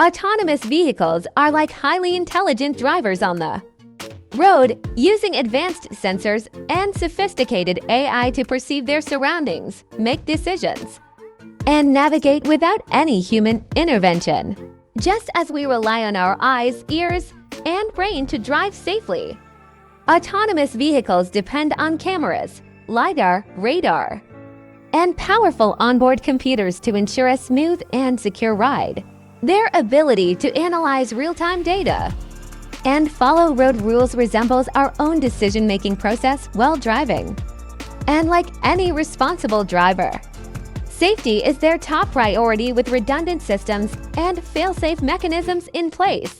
Autonomous vehicles are like highly intelligent drivers on the road, using advanced sensors and sophisticated AI to perceive their surroundings, make decisions, and navigate without any human intervention. Just as we rely on our eyes, ears, and brain to drive safely, autonomous vehicles depend on cameras, LiDAR, radar, and powerful onboard computers to ensure a smooth and secure ride. Their ability to analyze real-time data and follow road rules resembles our own decision-making process while driving. And like any responsible driver, safety is their top priority with redundant systems and fail-safe mechanisms in place.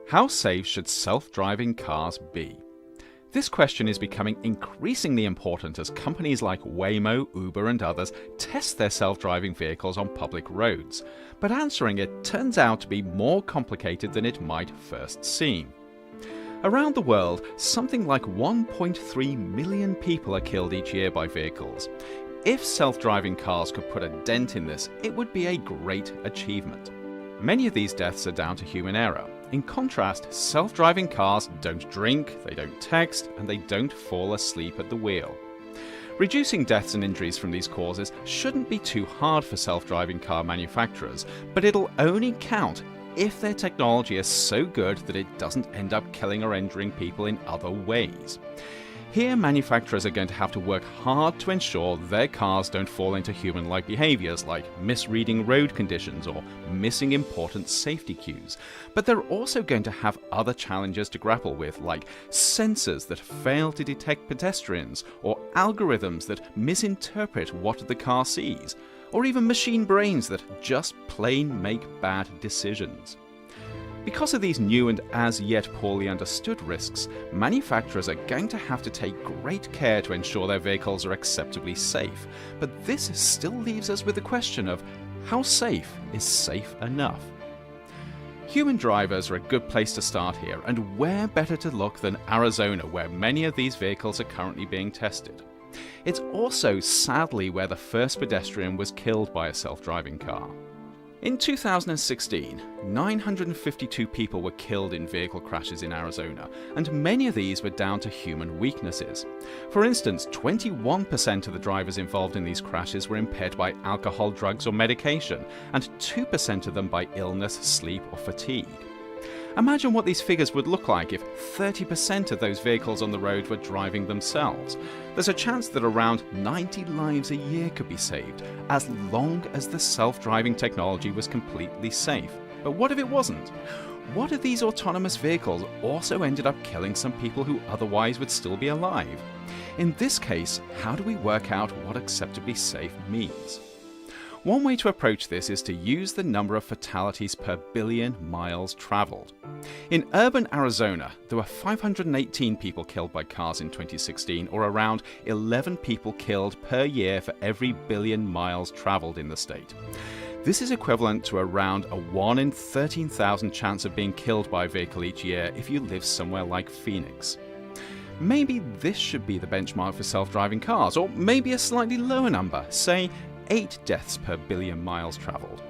How safe should self-driving cars be? This question is becoming increasingly important as companies like Waymo, Uber and others test their self-driving vehicles on public roads. But answering it turns out to be more complicated than it might first seem. Around the world, something like 1.3 million people are killed each year by vehicles. If self-driving cars could put a dent in this, it would be a great achievement. Many of these deaths are down to human error. In contrast, self-driving cars don't drink, they don't text, and they don't fall asleep at the wheel. Reducing deaths and injuries from these causes shouldn't be too hard for self-driving car manufacturers, but it'll only count if their technology is so good that it doesn't end up killing or injuring people in other ways. Here, manufacturers are going to have to work hard to ensure their cars don't fall into human-like behaviors like misreading road conditions or missing important safety cues. But they're also going to have other challenges to grapple with, like sensors that fail to detect pedestrians, or algorithms that misinterpret what the car sees, or even machine brains that just plain make bad decisions. Because of these new and as yet poorly understood risks, manufacturers are going to have to take great care to ensure their vehicles are acceptably safe. But this still leaves us with the question of how safe is safe enough? Human drivers are a good place to start here, and where better to look than Arizona, where many of these vehicles are currently being tested. It's also sadly where the first pedestrian was killed by a self-driving car. In 2016, 952 people were killed in vehicle crashes in Arizona, and many of these were down to human weaknesses. For instance, 21% of the drivers involved in these crashes were impaired by alcohol, drugs, or medication, and 2% of them by illness, sleep, or fatigue. Imagine what these figures would look like if 30% of those vehicles on the road were driving themselves. There's a chance that around 90 lives a year could be saved, as long as the self-driving technology was completely safe. But what if it wasn't? What if these autonomous vehicles also ended up killing some people who otherwise would still be alive? In this case, how do we work out what acceptably safe means? One way to approach this is to use the number of fatalities per billion miles traveled. In urban Arizona, there were 518 people killed by cars in 2016, or around 11 people killed per year for every billion miles traveled in the state. This is equivalent to around a 1 in 13,000 chance of being killed by a vehicle each year if you live somewhere like Phoenix. Maybe this should be the benchmark for self-driving cars, or maybe a slightly lower number, say 8 deaths per billion miles traveled.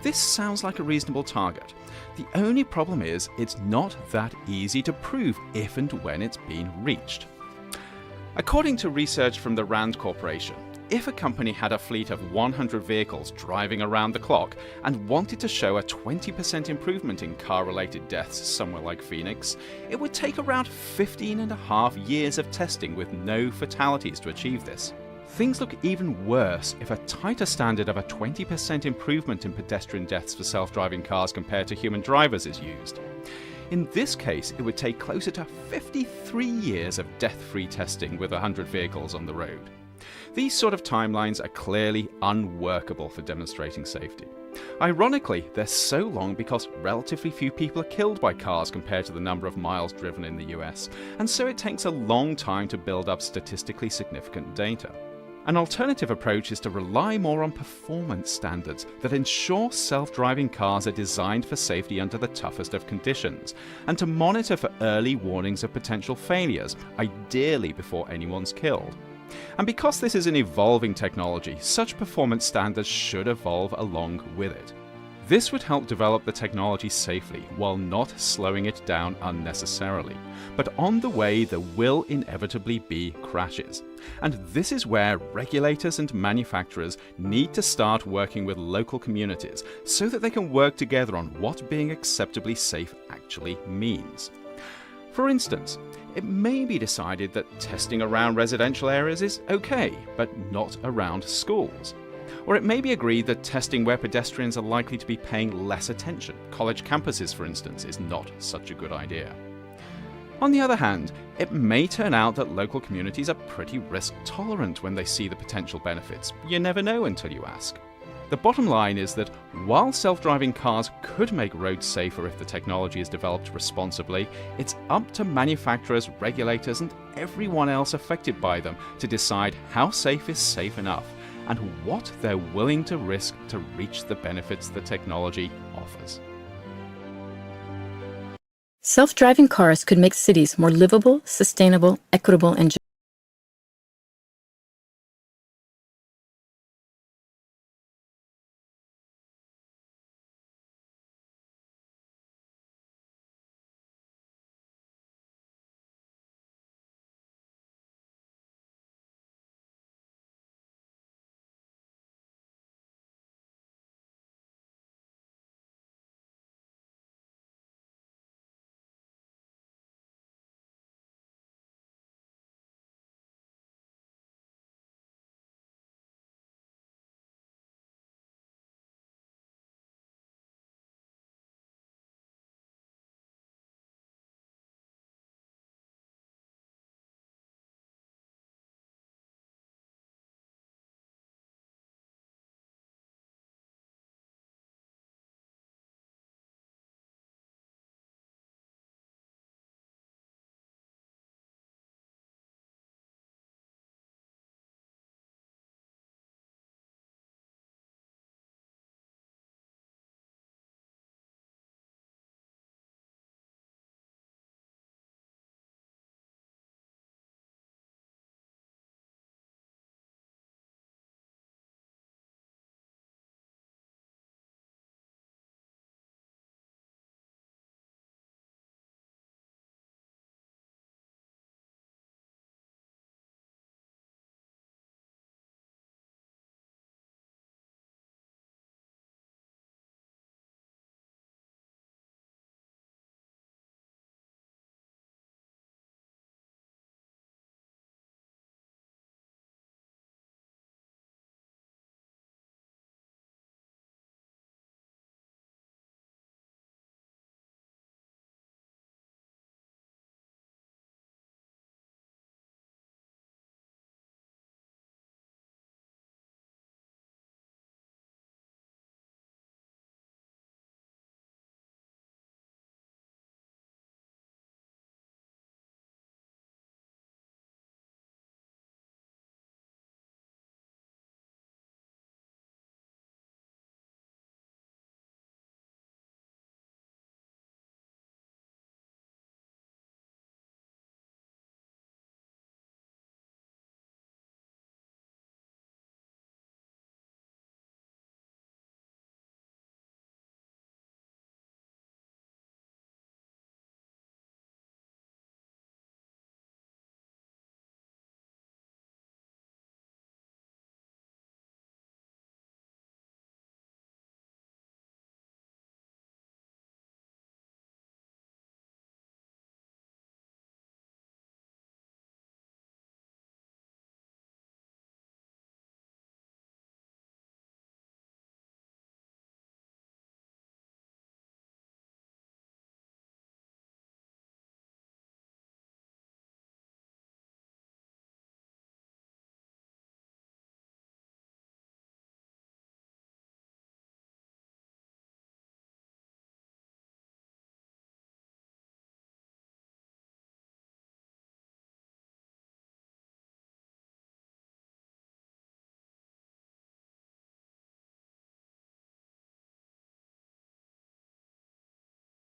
This sounds like a reasonable target. The only problem is it's not that easy to prove if and when it's been reached. According to research from the Rand Corporation, if a company had a fleet of 100 vehicles driving around the clock and wanted to show a 20% improvement in car-related deaths somewhere like Phoenix, it would take around 15.5 years of testing with no fatalities to achieve this. Things look even worse if a tighter standard of a 20% improvement in pedestrian deaths for self-driving cars compared to human drivers is used. In this case, it would take closer to 53 years of death-free testing with 100 vehicles on the road. These sort of timelines are clearly unworkable for demonstrating safety. Ironically, they're so long because relatively few people are killed by cars compared to the number of miles driven in the US, and so it takes a long time to build up statistically significant data. An alternative approach is to rely more on performance standards that ensure self-driving cars are designed for safety under the toughest of conditions, and to monitor for early warnings of potential failures, ideally before anyone's killed. And because this is an evolving technology, such performance standards should evolve along with it. This would help develop the technology safely while not slowing it down unnecessarily. But on the way, there will inevitably be crashes. And this is where regulators and manufacturers need to start working with local communities so that they can work together on what being acceptably safe actually means. For instance, it may be decided that testing around residential areas is okay, but not around schools. Or it may be agreed that testing where pedestrians are likely to be paying less attention, college campuses for instance, is not such a good idea. On the other hand, it may turn out that local communities are pretty risk tolerant when they see the potential benefits. You never know until you ask. The bottom line is that while self-driving cars could make roads safer if the technology is developed responsibly, it's up to manufacturers, regulators, and everyone else affected by them to decide how safe is safe enough, and what they're willing to risk to reach the benefits the technology offers. Self-driving cars could make cities more livable, sustainable, equitable, and